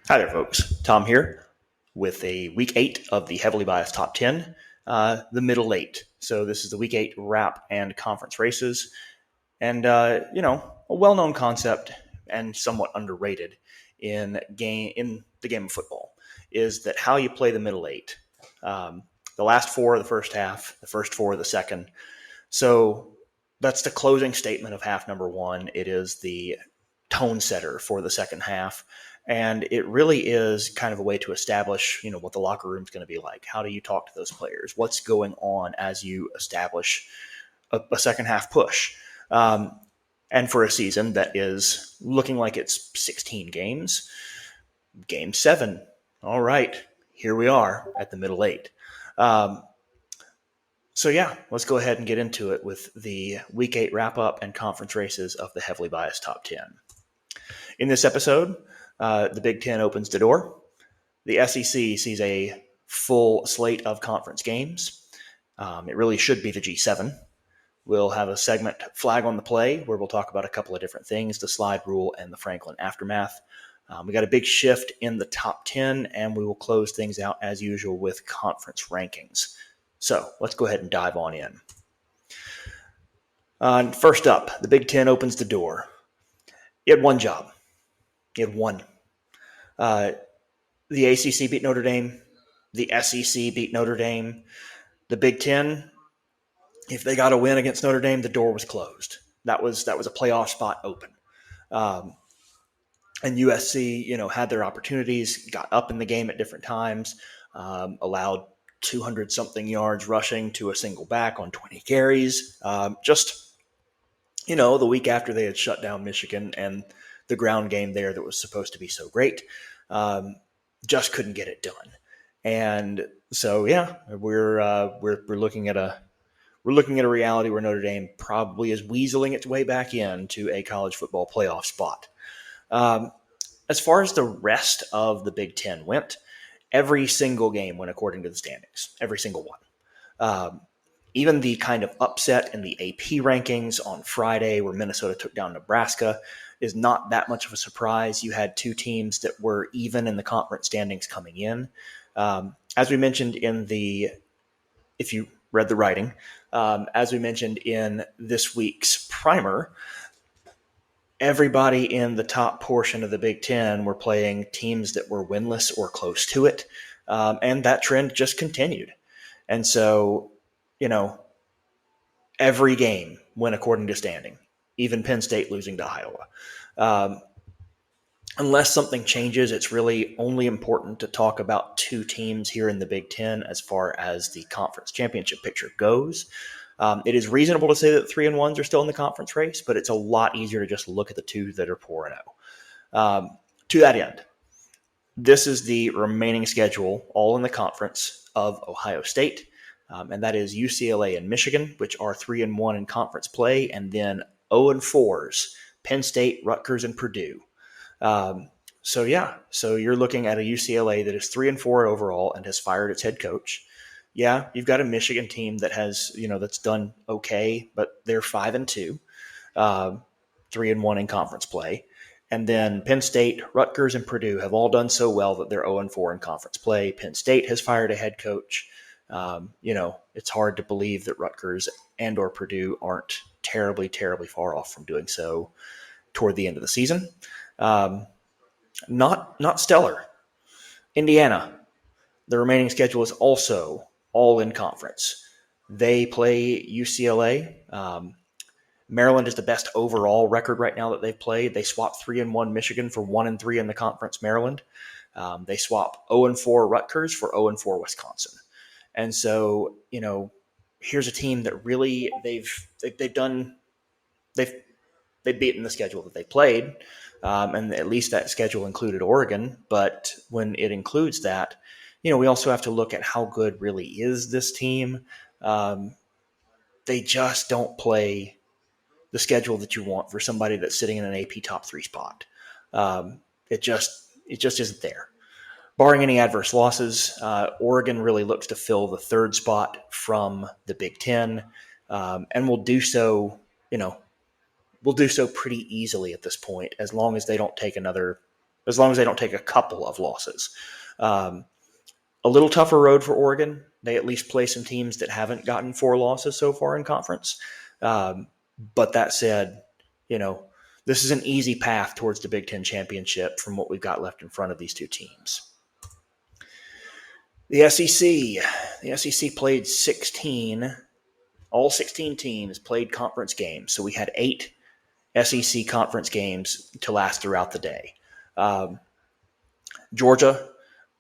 Hi there, folks. Tom here with a week 8 of the heavily biased top 10, the middle 8. So this is the week 8 wrap and conference races. And, a well known concept and somewhat underrated in the game of football is that how you play the middle 8. Um, the last four of the first half, the first four of the second. So that's the closing statement of half number one. It is the tone setter for the second half. And it really is kind of a way to establish, what the locker room is going to be like. How do you talk to those players? What's going on as you establish a second half push? And for a season that is looking like it's 16 games, game 7. All right, here we are at the middle 8. So yeah, let's go ahead and get into it with the Week 8 wrap-up and conference races of the heavily biased top 10. In this episode, the Big Ten opens the door. The SEC sees a full slate of conference games. It really should be the G7. We'll have a segment, Flag on the Play, where we'll talk about a couple of different things, the slide rule and the Franklin aftermath. We got a big shift in the top 10, and we will close things out as usual with conference rankings. So let's go ahead and dive on in. First up, the Big Ten opens the door. It had one job. It had one. The ACC beat Notre Dame. The SEC beat Notre Dame. The Big Ten, if they got a win against Notre Dame, the door was closed. That was a playoff spot open. And USC, had their opportunities, got up in the game at different times, allowed 200-something yards rushing to a single back on 20 carries. The week after they had shut down Michigan and the ground game there that was supposed to be so great, just couldn't get it done. And so, yeah, we're looking at a reality where Notre Dame probably is weaseling its way back into a college football playoff spot. As far as the rest of the Big Ten went, every single game went according to the standings, every single one. Even the kind of upset in the AP rankings on Friday where Minnesota took down Nebraska is not that much of a surprise. You had two teams that were even in the conference standings coming in. As we mentioned if you read the writing, as we mentioned in this week's primer, everybody in the top portion of the Big Ten were playing teams that were winless or close to it. And that trend just continued. And so, every game went according to standing, even Penn State losing to Iowa. Unless something changes, it's really only important to talk about two teams here in the Big Ten as far as the conference championship picture goes. It is reasonable to say that 3-1s are still in the conference race, but it's a lot easier to just look at the two that are 4-0. To that end, this is the remaining schedule, all in the conference of Ohio State, and that is UCLA and Michigan, which are 3-1 in conference play, and then 0-4s, Penn State, Rutgers, and Purdue. So you're looking at a UCLA that is 3-4 overall and has fired its head coach. Yeah, you've got a Michigan team that has, that's done okay, but they're 5-2, 3-1 in conference play. And then Penn State, Rutgers, and Purdue have all done so well that they're 0-4 in conference play. Penn State has fired a head coach. It's hard to believe that Rutgers and or Purdue aren't terribly, terribly far off from doing so toward the end of the season. Not stellar. Indiana, the remaining schedule is also all in conference. They play UCLA. Maryland is the best overall record right now that they've played. They swapped 3-1 Michigan for 1-3 in the conference Maryland. They swap 0-4 Rutgers for 0-4 Wisconsin. And so, here's a team that really they've beaten the schedule that they played. And at least that schedule included Oregon. But when it includes that, we also have to look at how good really is this team. They just don't play the schedule that you want for somebody that's sitting in an AP top 3 spot. It just isn't there. Barring any adverse losses, Oregon really looks to fill the third spot from the Big Ten, and will do so, pretty easily at this point, as long as they don't take another as long as they don't take a couple of losses. A little tougher road for Oregon. They at least play some teams that haven't gotten 4 losses so far in conference. But that said, this is an easy path towards the Big Ten championship from what we've got left in front of these two teams. The SEC played 16. All 16 teams played conference games. So we had 8 SEC conference games to last throughout the day. Georgia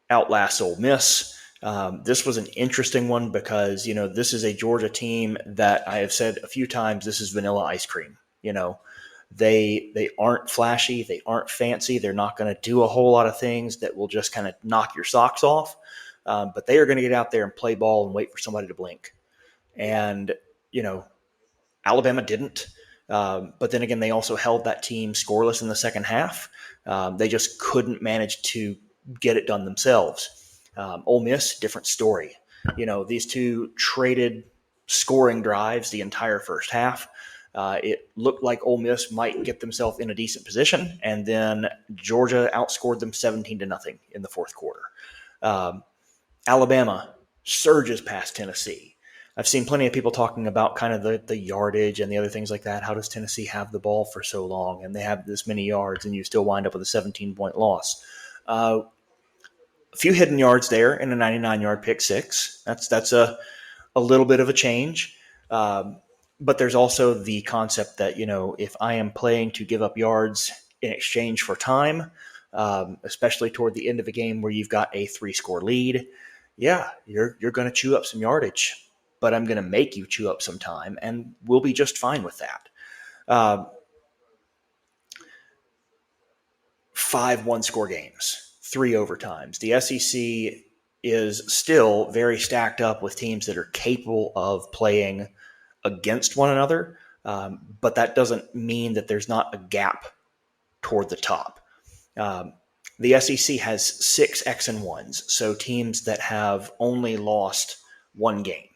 outlasts Ole Miss. This was an interesting one because, this is a Georgia team that I have said a few times, this is vanilla ice cream. They aren't flashy. They aren't fancy. They're not going to do a whole lot of things that will just kind of knock your socks off. But they are going to get out there and play ball and wait for somebody to blink. And, Alabama didn't. But then again, they also held that team scoreless in the second half. They just couldn't manage to get it done themselves. Ole Miss, different story. These two traded scoring drives the entire first half. It looked like Ole Miss might get themselves in a decent position, and then Georgia outscored them 17-0 in the fourth quarter. Alabama surges past Tennessee. I've seen plenty of people talking about kind of the yardage and the other things like that. How does Tennessee have the ball for so long and they have this many yards and you still wind up with a 17-point loss? A few hidden yards there and a 99-yard pick six. That's a little bit of a change. But there's also the concept that, if I am playing to give up yards in exchange for time, especially toward the end of a game where you've got a 3-score lead, yeah, you're going to chew up some yardage. But I'm going to make you chew up some time, and we'll be just fine with that. 5 one-score games, 3 overtimes. The SEC is still very stacked up with teams that are capable of playing against one another, but that doesn't mean that there's not a gap toward the top. The SEC has 6 X and 1s, so teams that have only lost 1 game.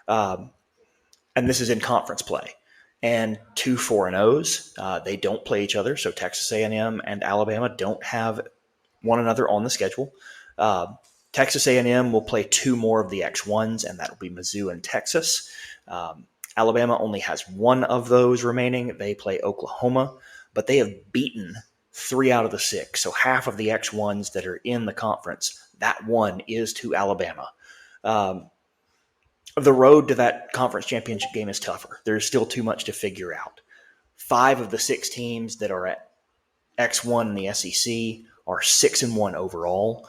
And this is in conference play. And 2 4-0s. They don't play each other, so Texas A&M and Alabama don't have one another on the schedule. Texas A&M will play 2 more of the X1s, and that will be Mizzou and Texas. Alabama only has 1 of those remaining. They play Oklahoma, but they have beaten 3 out of the 6. So half of the X1s that are in the conference, that one is to Alabama. The road to that conference championship game is tougher. There's still too much to figure out. 5 of the 6 teams that are at X1 in the SEC are 6-1 overall.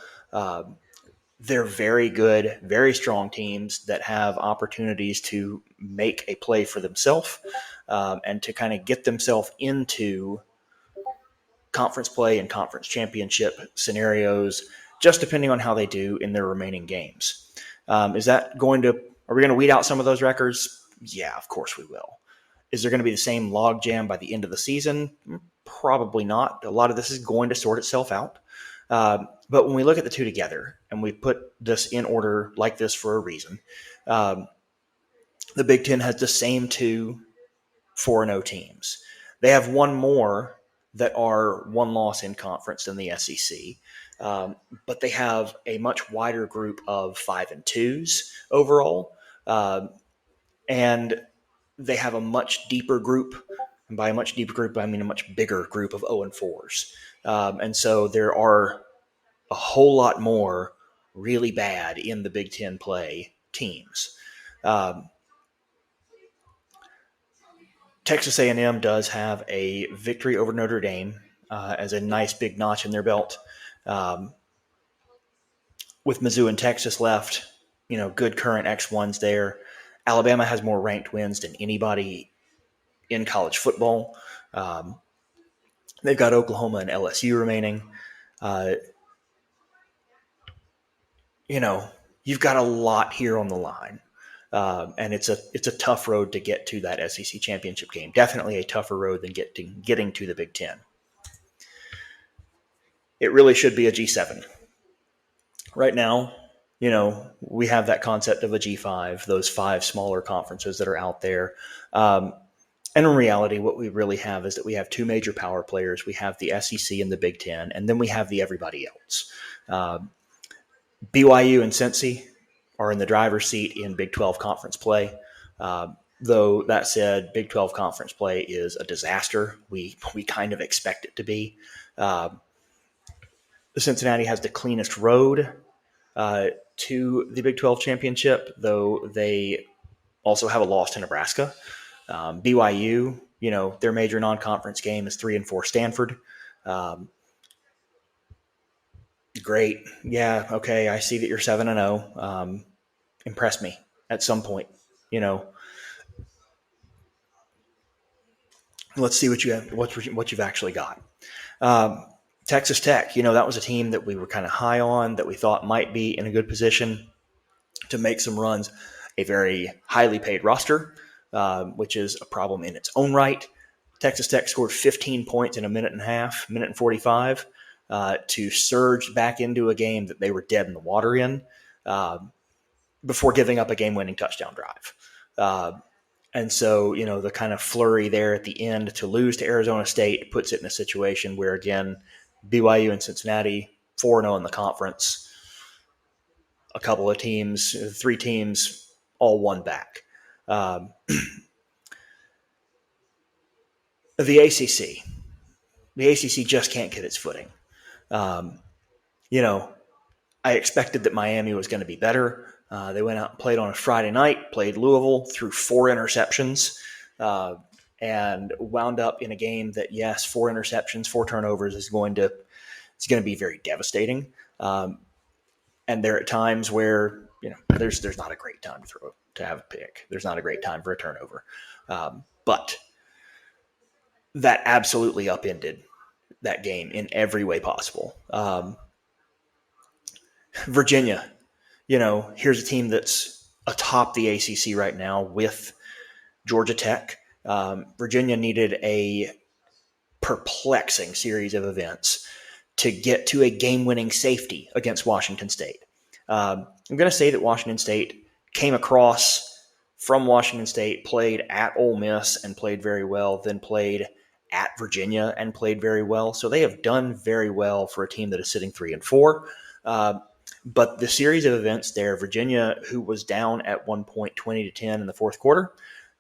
They're very good, very strong teams that have opportunities to make a play for themselves and to kind of get themselves into conference play and conference championship scenarios, just depending on how they do in their remaining games. Are we going to weed out some of those records? Yeah, of course we will. Is there going to be the same logjam by the end of the season? Probably not. A lot of this is going to sort itself out. But when we look at the two together, and we put this in order like this for a reason, the Big Ten has the same 2 4-0 teams. They have 1 more that are 1 loss in conference than the SEC. But they have a much wider group of 5-2s overall. And they have a much deeper group. And by a much deeper group, I mean a much bigger group of 0-4s. And so there are a whole lot more really bad in the Big Ten play teams. Texas A&M does have a victory over Notre Dame as a nice big notch in their belt. With Mizzou and Texas left, good current X1s there. Alabama has more ranked wins than anybody in college football. They've got Oklahoma and LSU remaining. You've got a lot here on the line. And it's a tough road to get to that SEC championship game. Definitely a tougher road than getting to the Big Ten. It really should be a G7. Right now, we have that concept of a G5, those 5 smaller conferences that are out there. And in reality, what we really have is that we have two major power players. We have the SEC and the Big Ten, and then we have the everybody else. BYU and Cincy are in the driver's seat in Big 12 conference play. Though that said, Big 12 conference play is a disaster. We kind of expect it to be. Cincinnati has the cleanest road to the Big 12 championship, though they also have a loss to Nebraska. BYU, their major non-conference game is 3-4 Stanford. Great. Yeah. Okay. I see that you're 7-0. Impress me at some point. Let's see what you have, what you've actually got. Texas Tech, that was a team that we were kind of high on, that we thought might be in a good position to make some runs. A very highly paid roster, which is a problem in its own right. Texas Tech scored 15 points in a minute and a half, minute and 45, to surge back into a game that they were dead in the water in, before giving up a game-winning touchdown drive. And so, the kind of flurry there at the end to lose to Arizona State puts it in a situation where, again, BYU and Cincinnati, 4-0 in the conference, a couple of teams, 3 teams, all won back. The ACC just can't get its footing. I expected that Miami was going to be better. They went out and played on a Friday night, played Louisville, threw 4 interceptions, and wound up in a game that, yes, 4 interceptions, 4 turnovers is going to be very devastating. And there are times where, there's not a great time to have a pick. There's not a great time for a turnover. But that absolutely upended that game in every way possible. Virginia, here's a team that's atop the ACC right now with Georgia Tech. Virginia needed a perplexing series of events to get to a game-winning safety against Washington State. I'm going to say that Washington State came across from Washington State, played at Ole Miss and played very well, then played at Virginia and played very well. So they have done very well for a team that is sitting 3-4. But the series of events there, Virginia, who was down at one point 20-10 in the fourth quarter,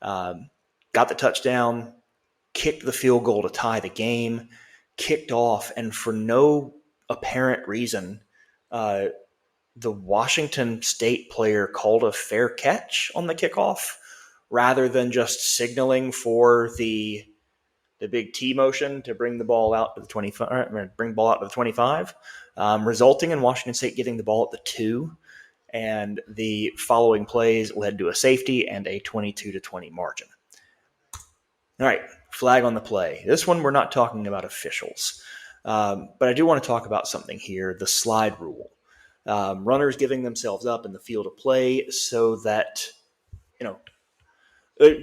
got the touchdown, kicked the field goal to tie the game, kicked off, and for no apparent reason, the Washington State player called a fair catch on the kickoff rather than just signaling for the big T motion to bring the ball out to the 25, resulting in Washington State getting the ball at the 2, and the following plays led to a safety and a 22-20 margin. All right, flag on the play. This one we're not talking about officials, but I do want to talk about something here, the slide rule. Runners giving themselves up in the field of play so that,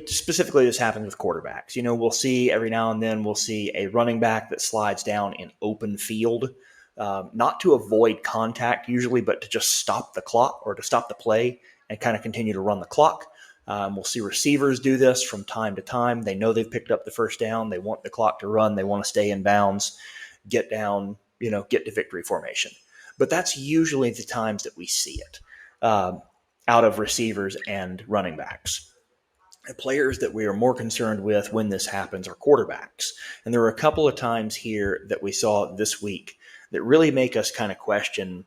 specifically this happens with quarterbacks. We'll see every now and then, we'll see a running back that slides down in open field, not to avoid contact usually, but to just stop the clock or to stop the play and kind of continue to run the clock. We'll see receivers do this from time to time. They know they've picked up the first down. They want the clock to run. They want to stay in bounds, get down, get to victory formation. But that's usually the times that we see it out of receivers and running backs. The players that we are more concerned with when this happens are quarterbacks. And there were a couple of times here that we saw this week that really make us kind of question,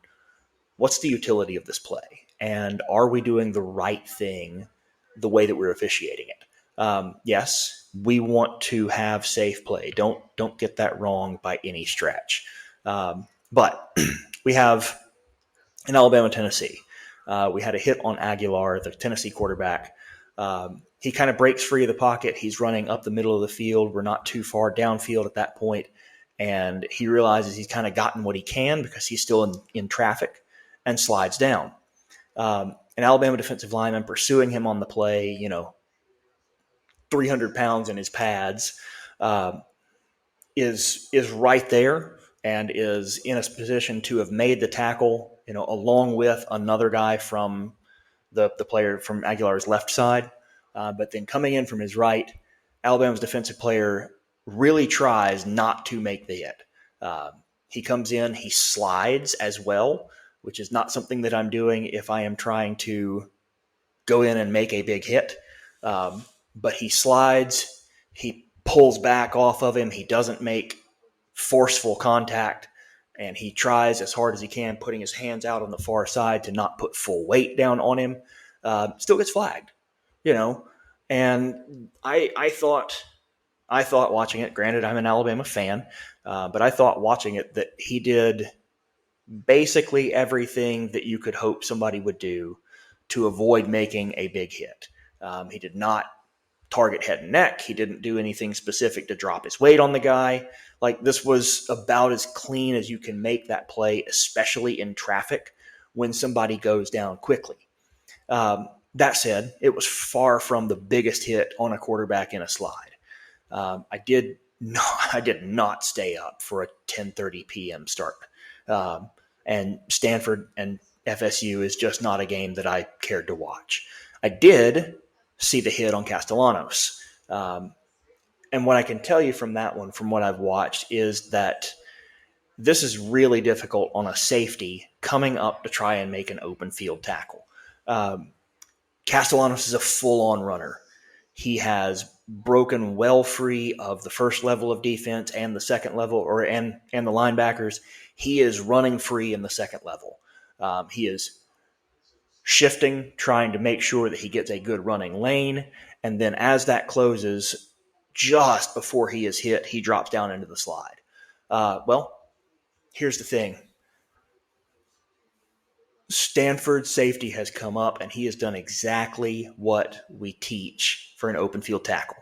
what's the utility of this play? And are we doing the right thing the way that we're officiating it? Yes, we want to have safe play. Don't get that wrong by any stretch. But we have in Alabama, Tennessee, we had a hit on Aguilar, the Tennessee quarterback. He kind of breaks free of the pocket. He's running up the middle of the field. We're not too far downfield at that point. And he realizes he's kind of gotten what he can because he's still in traffic and slides down. An Alabama defensive lineman pursuing him on the play, 300 pounds in his pads, is right there and is in a position to have made the tackle, along with another guy from the player from Aguilar's left side. But then coming in from his right, Alabama's defensive player really tries not to make the hit. He comes in, he slides as well, which is not something that I'm doing if I am trying to go in and make a big hit. But he slides, he pulls back off of him, he doesn't make forceful contact, and he tries as hard as he can, putting his hands out on the far side to not put full weight down on him. Still gets flagged, And I thought watching it, granted I'm an Alabama fan, but I thought watching it that he did basically everything that you could hope somebody would do to avoid making a big hit. He did not target head and neck. He didn't do anything specific to drop his weight on the guy. Like, this was about as clean as you can make that play, especially in traffic when somebody goes down quickly. That said, it was far from the biggest hit on a quarterback in a slide. I did not stay up for a 10:30 p.m. start. And Stanford and FSU is just not a game that I cared to watch. I did see the hit on Castellanos. And what I can tell you from that one, from what I've watched, is that this is really difficult on a safety coming up to try and make an open field tackle. Castellanos is a full-on runner. He has broken well free of the first level of defense and the second level, and the linebackers. He is running free in the second level. He is shifting, trying to make sure that he gets a good running lane. And then as that closes, just before he is hit, he drops down into the slide. Well, here's the thing. Stanford safety has come up, and he has done exactly what we teach for an open field tackle.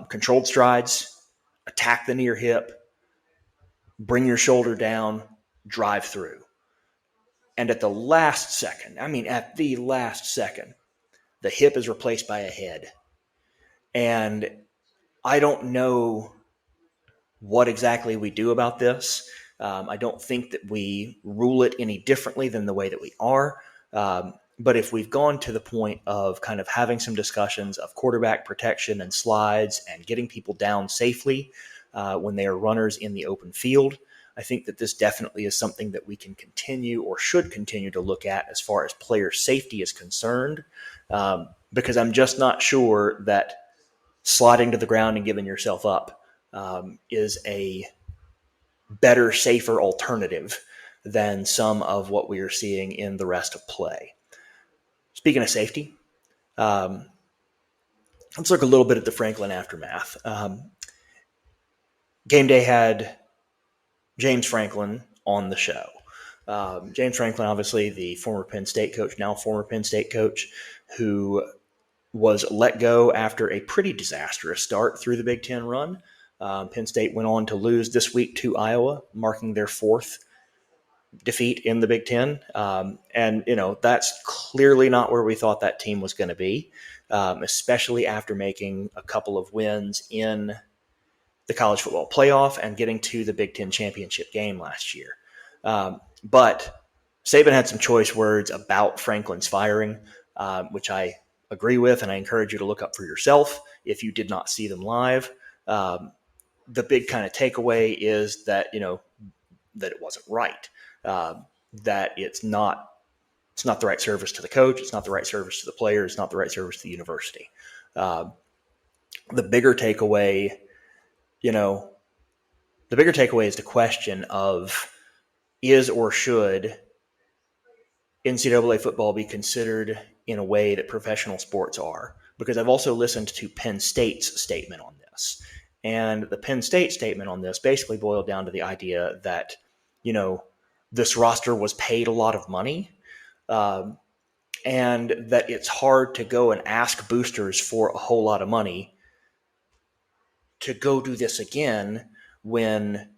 Controlled strides, attack the near hip, bring your shoulder down, drive through. And at the last second, the hip is replaced by a head. And I don't know what exactly we do about this. I don't think that we rule it any differently than the way that we are. But if we've gone to the point of kind of having some discussions of quarterback protection and slides and getting people down safely when they are runners in the open field, I think that this definitely is something that we can continue or should continue to look at as far as player safety is concerned, because I'm just not sure that sliding to the ground and giving yourself up is a better, safer alternative than some of what we are seeing in the rest of play. Speaking of safety, let's look a little bit at the Franklin aftermath. Game Day had James Franklin on the show. James Franklin, obviously the former Penn State coach, now former Penn State coach, who was let go after a pretty disastrous start through the Big Ten run. Penn State went on to lose this week to Iowa, marking their fourth defeat in the Big Ten. And that's clearly not where we thought that team was going to be, especially after making a couple of wins in the college football playoff and getting to the Big Ten championship game last year. But Saban had some choice words about Franklin's firing, which I agree with, and I encourage you to look up for yourself if you did not see them live. The big kind of takeaway is that, that it wasn't right, that it's not the right service to the coach. It's not the right service to the players. It's not the right service to the university. The bigger takeaway is the question of, is or should NCAA football be considered in a way that professional sports are? Because I've also listened to Penn State's statement on this. And the Penn State statement on this basically boiled down to the idea that, this roster was paid a lot of money, and that it's hard to go and ask boosters for a whole lot of money to go do this again when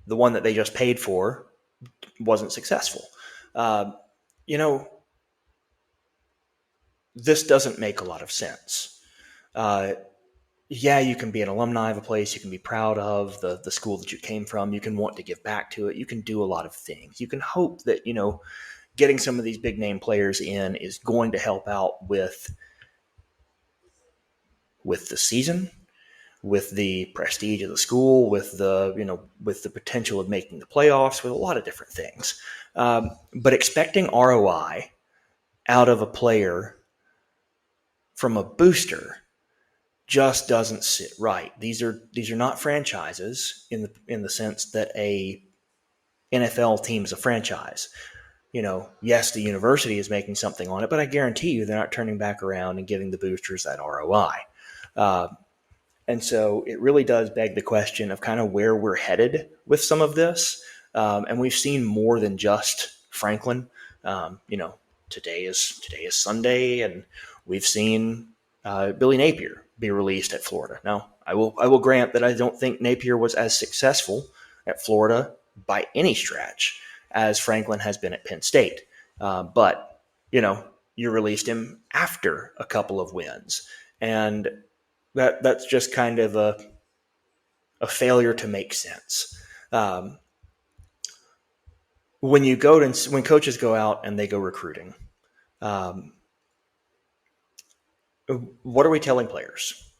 the one that they just paid for wasn't successful. This doesn't make a lot of sense. You can be an alumni of a place. You can be proud of the school that you came from. You can want to give back to it. You can do a lot of things. You can hope that, getting some of these big name players in is going to help out with with the season, with the prestige of the school, with the potential of making the playoffs, with a lot of different things. But expecting ROI out of a player from a booster just doesn't sit right. These are not franchises in the sense that a NFL team is a franchise. Yes, the university is making something on it, but I guarantee you they're not turning back around and giving the boosters that ROI. And so it really does beg the question of kind of where we're headed with some of this. And we've seen more than just Franklin. Today is Sunday, and we've seen Billy Napier be released at Florida. Now, I will grant that I don't think Napier was as successful at Florida by any stretch as Franklin has been at Penn State. But you released him after a couple of wins, and that's just kind of a failure to make sense. When coaches go out and they go recruiting, what are we telling players?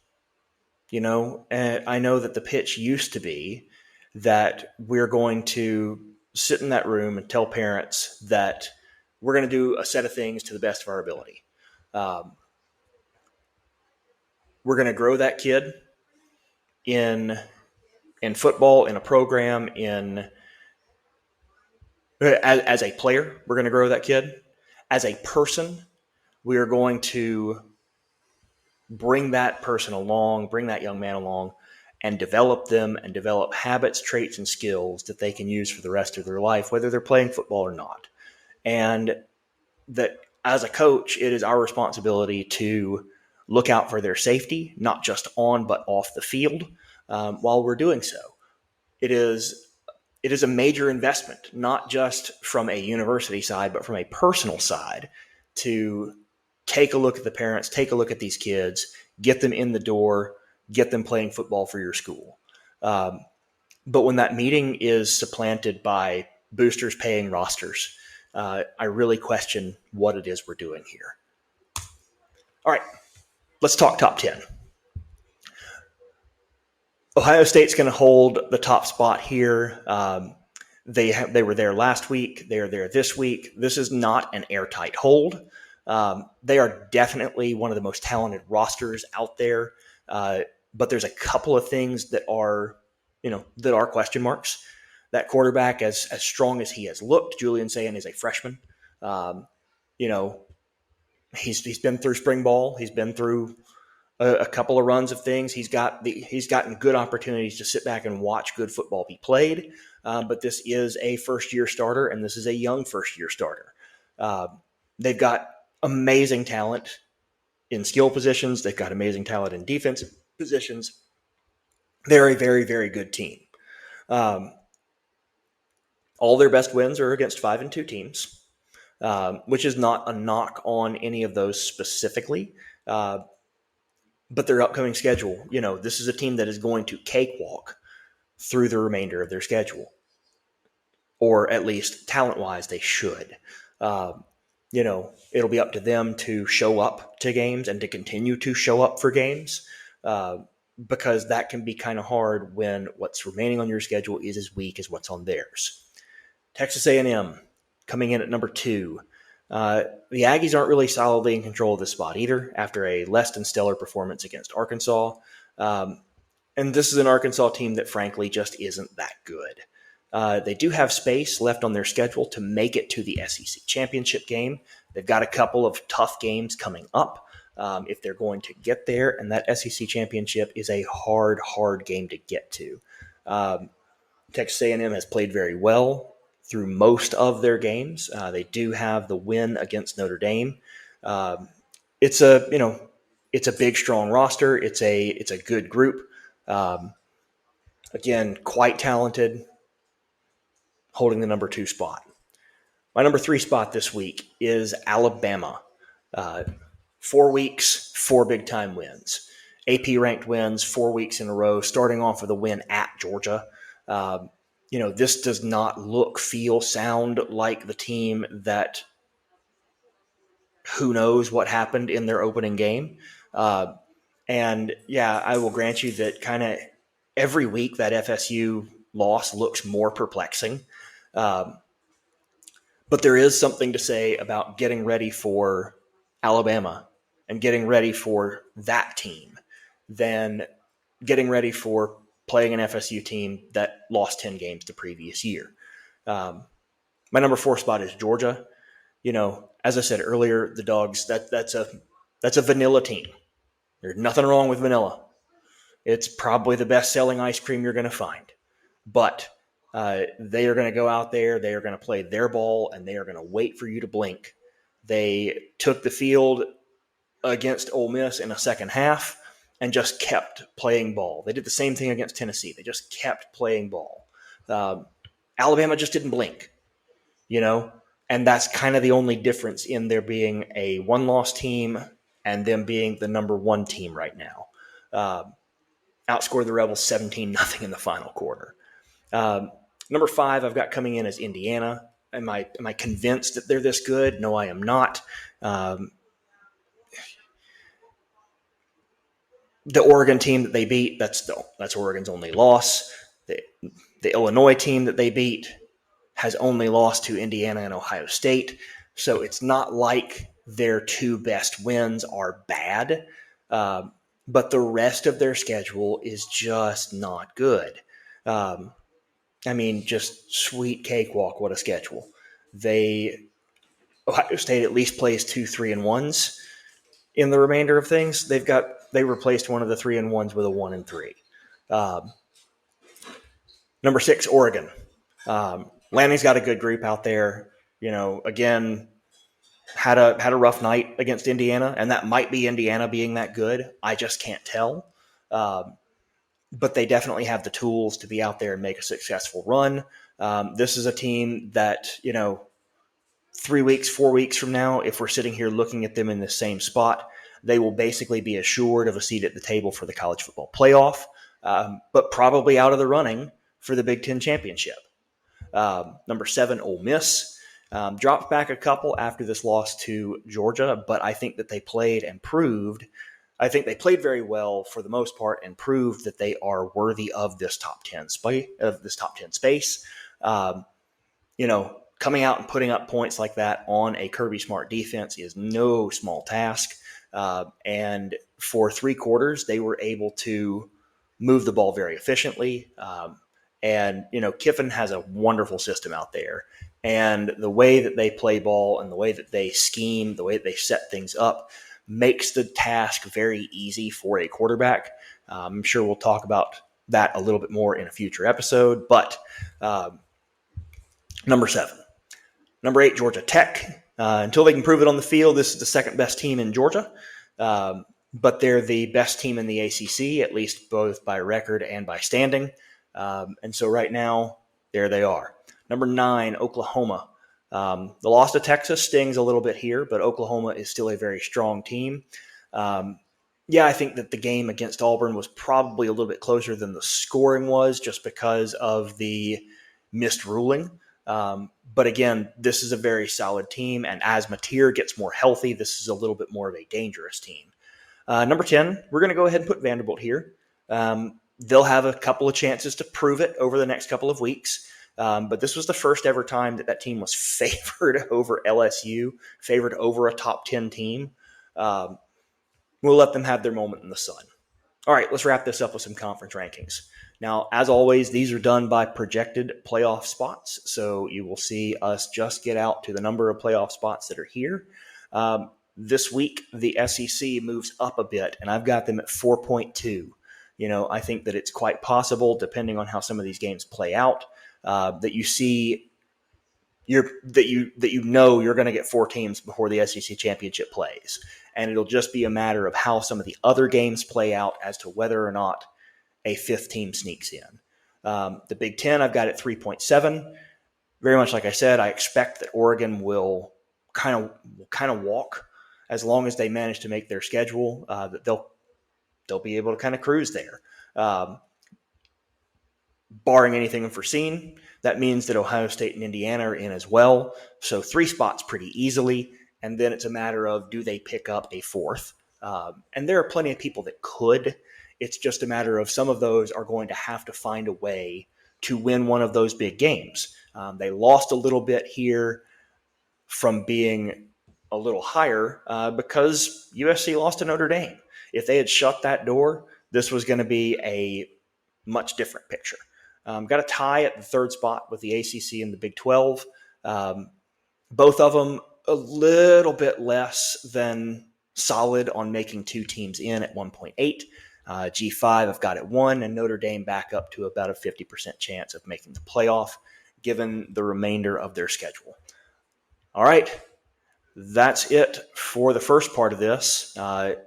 And I know that the pitch used to be that we're going to sit in that room and tell parents that we're going to do a set of things to the best of our ability. We're going to grow that kid in football, in a program, as a player. We're going to grow that kid. As a person, we are going to bring that person along, bring that young man along, and develop them and develop habits, traits, and skills that they can use for the rest of their life, whether they're playing football or not. And that as a coach, it is our responsibility to look out for their safety, not just on but off the field. While we're doing so, it is a major investment, not just from a university side, but from a personal side, to take a look at the parents, take a look at these kids, get them in the door, get them playing football for your school. But when that meeting is supplanted by boosters paying rosters, I really question what it is we're doing here. All right, let's talk top 10. Ohio State's going to hold the top spot here. They were there last week. They are there this week. This is not an airtight hold. They are definitely one of the most talented rosters out there. But there's a couple of things that are question marks. That quarterback, as strong as he has looked, Julian Sayin is a freshman. He's been through spring ball. He's been through a couple of runs of things. He's gotten good opportunities to sit back and watch good football be played. But this is a first-year starter, and this is a young first-year starter. They've got amazing talent in skill positions. They've got amazing talent in defensive positions. They're a very, very good team. All their best wins are against 5-2 teams, which is not a knock on any of those specifically. But their upcoming schedule, this is a team that is going to cakewalk through the remainder of their schedule, or at least talent-wise, they should. It'll be up to them to show up to games and to continue to show up for games, because that can be kind of hard when what's remaining on your schedule is as weak as what's on theirs. Texas A&M coming in at number 2. The Aggies aren't really solidly in control of this spot either after a less than stellar performance against Arkansas. And this is an Arkansas team that frankly just isn't that good. They do have space left on their schedule to make it to the SEC championship game. They've got a couple of tough games coming up if they're going to get there, and that SEC championship is a hard game to get to. Texas A&M has played very well through most of their games. They do have the win against Notre Dame. It's a big, strong roster. It's a good group. Again, quite talented, holding the number 2 spot. My number 3 spot this week is Alabama. 4 weeks, 4 big-time wins. AP-ranked wins 4 weeks in a row, starting off with a win at Georgia. This does not look, feel, sound like the team that who knows what happened in their opening game. And yeah, I will grant you that kind of every week that FSU loss looks more perplexing. Um, but there is something to say about getting ready for Alabama and getting ready for that team than getting ready for playing an FSU team that lost 10 games the previous year. Um, my number 4 spot is Georgia. As I said earlier, the Dogs, that's a vanilla team. There's nothing wrong with vanilla. It's probably the best selling ice cream you're going to find. But they are going to go out there, they are going to play their ball, and they are going to wait for you to blink. They took the field against Ole Miss in a second half and just kept playing ball. They did the same thing against Tennessee. They just kept playing ball. Alabama just didn't blink, and that's kind of the only difference in there being a one-loss team and them being the number 1 team right now. Outscored the Rebels 17-0 in the final quarter. Number 5 I've got coming in as Indiana. Am I convinced that they're this good? No, I am not. The Oregon team that they beat, that's Oregon's only loss. The Illinois team that they beat has only lost to Indiana and Ohio State. So it's not like their 2 best wins are bad. But the rest of their schedule is just not good. Just sweet cakewalk. What a schedule. Ohio State at least plays 2 3-1s in the remainder of things. They replaced one of the 3-1s with a 1-3. Number 6, Oregon. Lanning's got a good group out there. Again, had a rough night against Indiana, and that might be Indiana being that good. I just can't tell. But they definitely have the tools to be out there and make a successful run. This is a team that, 3 weeks, 4 weeks from now, if we're sitting here looking at them in the same spot, they will basically be assured of a seat at the table for the college football playoff, but probably out of the running for the Big Ten championship. Number 7, Ole Miss. Dropped back a couple after this loss to Georgia, but I think that they played and proved. I think they played very well for the most part and proved that they are worthy of this top 10 space. Coming out and putting up points like that on a Kirby Smart defense is no small task. And for 3 quarters, they were able to move the ball very efficiently. And Kiffin has a wonderful system out there. And the way that they play ball and the way that they scheme, the way that they set things up makes the task very easy for a quarterback. I'm sure we'll talk about that a little bit more in a future episode. But number 7. Number 8, Georgia Tech. Until they can prove it on the field, this is the second best team in Georgia. But they're the best team in the ACC, at least both by record and by standing. And so right now, there they are. Number 9, Oklahoma. The loss to Texas stings a little bit here, but Oklahoma is still a very strong team. I think that the game against Auburn was probably a little bit closer than the scoring was just because of the missed ruling. But again, this is a very solid team, and as Mateer gets more healthy, this is a little bit more of a dangerous team. Number 10, we're going to go ahead and put Vanderbilt here. They'll have a couple of chances to prove it over the next couple of weeks. But this was the first ever time that team was favored over LSU, favored over a top 10 team. We'll let them have their moment in the sun. All right, let's wrap this up with some conference rankings. Now, as always, these are done by projected playoff spots. So you will see us just get out to the number of playoff spots that are here. This week, the SEC moves up a bit, and I've got them at 4.2. I think that it's quite possible, depending on how some of these games play out, that you're going to get 4 teams before the SEC championship plays. And it'll just be a matter of how some of the other games play out as to whether or not a 5th team sneaks in. The Big Ten, I've got at 3.7. Very much like I said, I expect that Oregon will kind of walk as long as they manage to make their schedule, that they'll be able to kind of cruise there. Barring anything unforeseen, that means that Ohio State and Indiana are in as well. So 3 spots pretty easily. And then it's a matter of, do they pick up a 4th? And there are plenty of people that could. It's just a matter of some of those are going to have to find a way to win one of those big games. They lost a little bit here from being a little higher because USC lost to Notre Dame. If they had shut that door, this was going to be a much different picture. Got a tie at the third spot with the ACC and the Big 12. Both of them a little bit less than solid on making two teams in at 1.8. G5 I've got at 1, and Notre Dame back up to about a 50% chance of making the playoff given the remainder of their schedule. All right, that's it for the first part of this. Headed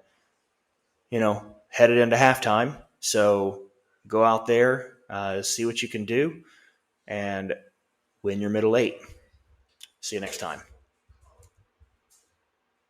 into halftime, so go out there, see what you can do, and win your middle eight. See you next time.